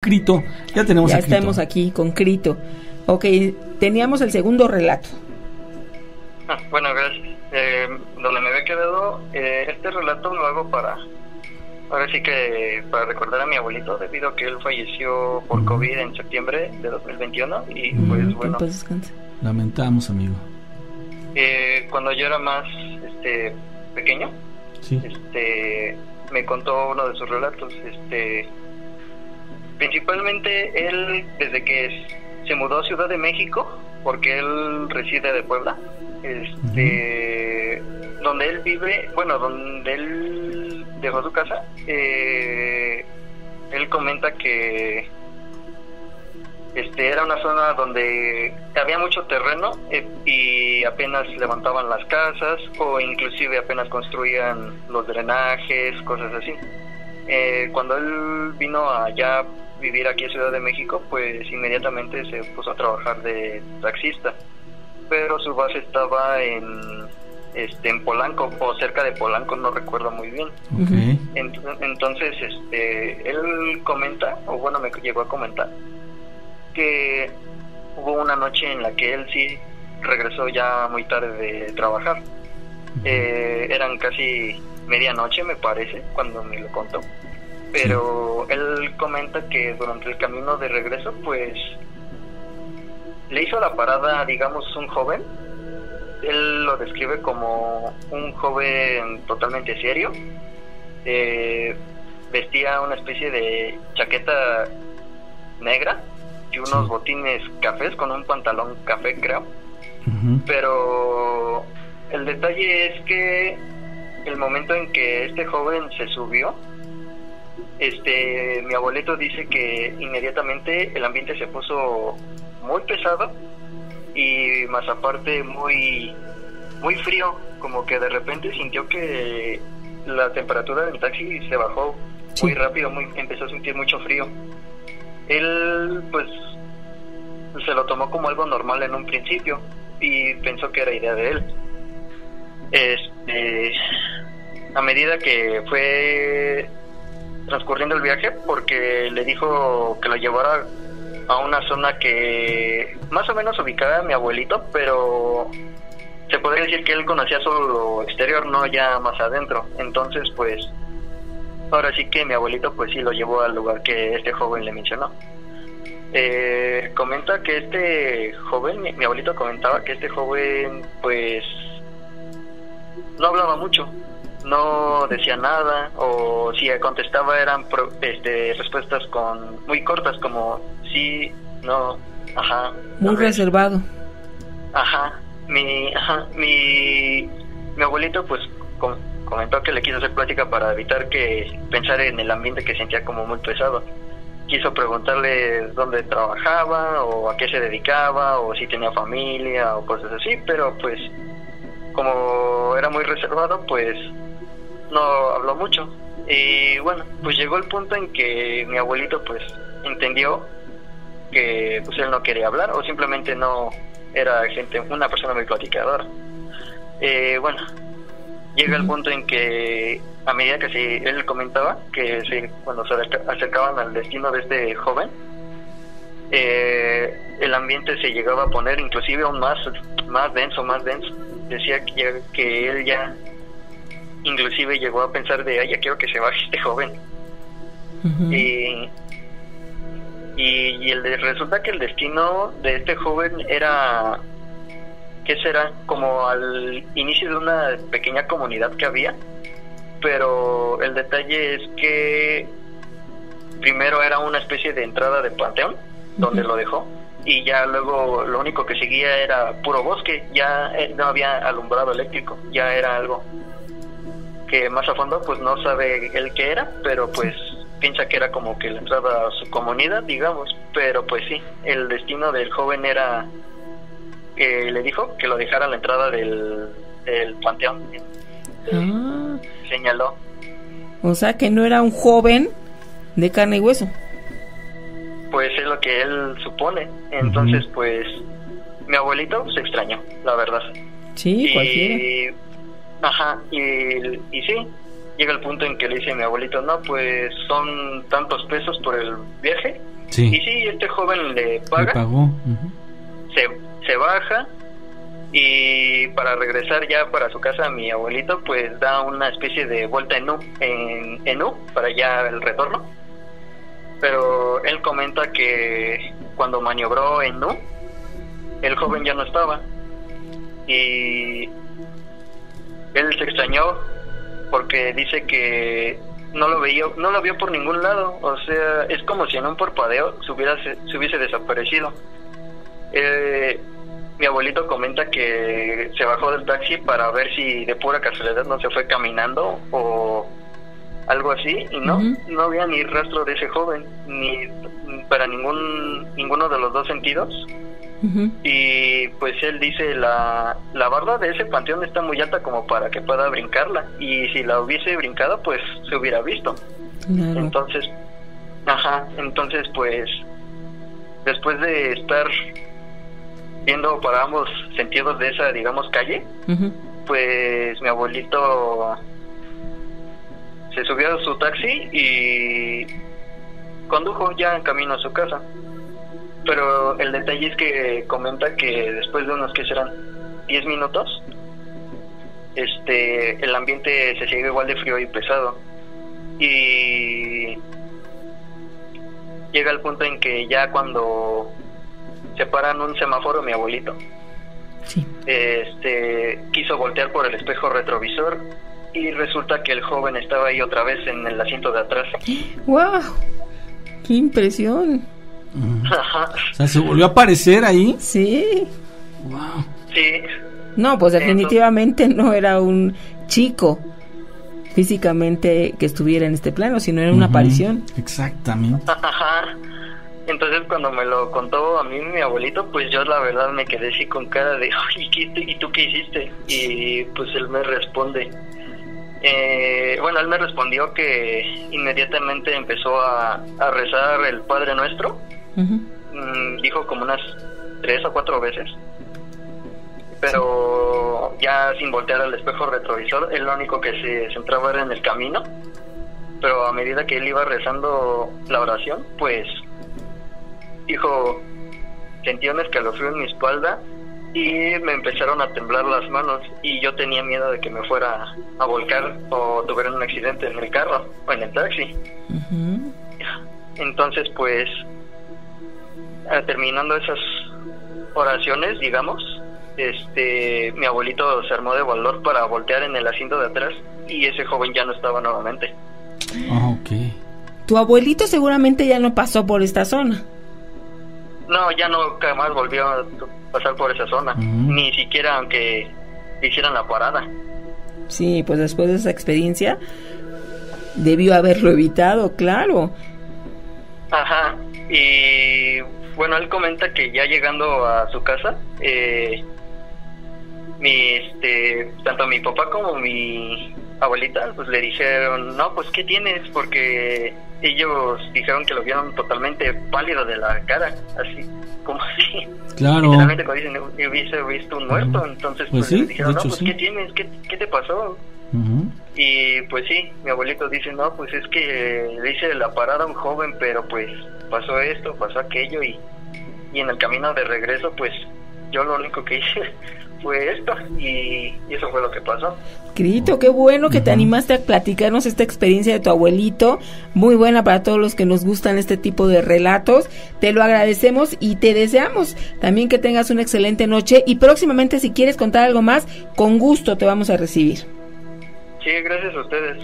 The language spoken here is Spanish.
Crito. Ya tenemos Ya a Crito. estamos aquí con Crito. Ok, teníamos el segundo relato. Bueno, gracias. Donde me había quedado, este relato lo hago ahora sí que para recordar a mi abuelito, debido a que él falleció por COVID en septiembre de 2021 y pues bueno, Pues descansa. Lamentamos, amigo. cuando yo era más pequeño, Sí. me contó uno de sus relatos. Principalmente él, desde que se mudó a Ciudad de México, porque él reside de Puebla, donde él vive, bueno, donde él dejó su casa, él comenta que era una zona donde había mucho terreno y apenas levantaban las casas o inclusive apenas construían los drenajes, cosas así. Cuando él vino allá a vivir aquí a Ciudad de México, pues inmediatamente se puso a trabajar de taxista, pero su base estaba en Polanco o cerca de Polanco, no recuerdo muy bien. Okay. Entonces él comenta, o bueno, me llegó a comentar que hubo una noche en la que él sí regresó ya muy tarde de trabajar. Eran casi medianoche, me parece, cuando me lo contó. Pero él comenta que durante el camino de regreso, pues le hizo la parada, digamos, un joven. Él lo describe como un joven totalmente serio. Vestía una especie de chaqueta negra y unos botines cafés con un pantalón café, creo. Pero el detalle es que el momento en que este joven se subió, mi abuelito dice que inmediatamente el ambiente se puso muy pesado y más aparte muy frío, como que de repente sintió que la temperatura del taxi se bajó muy rápido, empezó a sentir mucho frío. Él pues se lo tomó como algo normal en un principio y pensó que era idea de él. A medida que fue transcurriendo el viaje, porque le dijo que lo llevara a una zona que más o menos ubicaba a mi abuelito, pero se podría decir que él conocía solo lo exterior, no ya más adentro. Entonces pues ahora sí que mi abuelito pues sí lo llevó al lugar que este joven le mencionó. Comenta que este joven, mi abuelito comentaba que este joven pues no hablaba mucho, no decía nada, o si contestaba eran respuestas muy cortas, como sí, no, ajá. Muy reservado. Mi abuelito pues comentó que le quiso hacer plática para evitar que pensara en el ambiente que sentía como muy pesado. Quiso preguntarle dónde trabajaba o a qué se dedicaba o si tenía familia o cosas así, pero pues como era muy reservado pues no habló mucho. Y bueno, pues llegó el punto en que mi abuelito pues entendió que pues él no quería hablar o simplemente no era una persona muy platicadora. Bueno, llega el punto en que a medida que él comentaba que cuando se acercaban al destino de este joven, el ambiente se llegaba a poner inclusive aún más denso. Decía que él ya inclusive llegó a pensar ya quiero que se baje este joven. Y resulta que el destino de este joven era, ¿qué será? Como al inicio de una pequeña comunidad que había, pero el detalle es que primero era una especie de entrada de panteón, donde lo dejó, y ya luego lo único que seguía era puro bosque, ya no había alumbrado eléctrico, ya era algo que más a fondo pues no sabe él qué era, pero pues piensa que era como que la entrada a su comunidad, digamos. Pero pues sí, el destino del joven era que le dijo que lo dejara a la entrada del panteón. Señaló. O sea que no era un joven de carne y hueso. Pues es lo que él supone. Entonces pues mi abuelito se extrañó, la verdad. Sí, cualquiera. Y sí, llega el punto en que le dice a mi abuelito, no, pues son tantos pesos por el viaje, Sí. Y sí, este joven le Le paga, pagó. Ujú. se baja, y para regresar ya para su casa, mi abuelito pues da una especie de vuelta en U para ya el retorno. Pero él comenta que cuando maniobró en U, el joven ya no estaba, y él se extrañó porque dice que no lo vio por ningún lado. O sea, es como si en un parpadeo se hubiese desaparecido. Mi abuelito comenta que se bajó del taxi para ver si de pura casualidad no se fue caminando o algo así, y no había ni rastro de ese joven, ni para ninguno de los dos sentidos. Y pues él dice, la barda de ese panteón está muy alta como para que pueda brincarla, y si la hubiese brincado pues se hubiera visto. Claro. Entonces pues después de estar viendo para ambos sentidos de esa, digamos, calle, pues mi abuelito se subió a su taxi y condujo ya en camino a su casa. Pero el detalle es que comenta que después de unos, que serán 10 minutos, el ambiente se sigue igual de frío y pesado, y llega el punto en que ya cuando se para en un semáforo, mi abuelito quiso voltear por el espejo retrovisor, y resulta que el joven estaba ahí otra vez en el asiento de atrás. ¡Wow! ¡Qué impresión! O sea, ¿se volvió a aparecer ahí? Sí. Wow. Sí. No, pues definitivamente no era un chico físicamente que estuviera en este plano, sino era una aparición. Exactamente. Entonces cuando me lo contó a mí mi abuelito, pues yo la verdad me quedé así con cara de ¿y tú qué hiciste? Y pues él me responde, él me respondió que inmediatamente empezó a rezar el Padre Nuestro. Dijo como unas 3 o 4 veces, pero ya sin voltear al espejo retrovisor. Él lo único que se centraba era en el camino, pero a medida que él iba rezando la oración, pues dijo, sentí un escalofrío en mi espalda y me empezaron a temblar las manos, y yo tenía miedo de que me fuera a volcar o tuviera un accidente en el carro o en el taxi. Entonces pues terminando esas oraciones, digamos, mi abuelito se armó de valor para voltear en el asiento de atrás, y ese joven ya no estaba nuevamente. Okay. Tu abuelito seguramente ya no pasó por esta zona. No, ya no, jamás volvió a pasar por esa zona, ni siquiera aunque hicieran la parada. Sí, pues después de esa experiencia debió haberlo evitado, claro. Y bueno, él comenta que ya llegando a su casa, tanto mi papá como mi abuelita pues le dijeron, no, pues ¿qué tienes? Porque ellos dijeron que lo vieron totalmente pálido de la cara, así como si literalmente como dicen, hubiese visto un muerto. Entonces pues sí, le dijeron, no, pues sí. ¿qué tienes? ¿Qué te pasó? Y pues sí, mi abuelito dice, no, pues es que le hice la parada a un joven, pero pues pasó esto, pasó aquello, y en el camino de regreso pues yo lo único que hice fue esto, y eso fue lo que pasó. Crito, qué bueno que te animaste a platicarnos esta experiencia de tu abuelito, muy buena para todos los que nos gustan este tipo de relatos. Te lo agradecemos y te deseamos también que tengas una excelente noche, y próximamente si quieres contar algo más, con gusto te vamos a recibir. Sí, gracias a ustedes.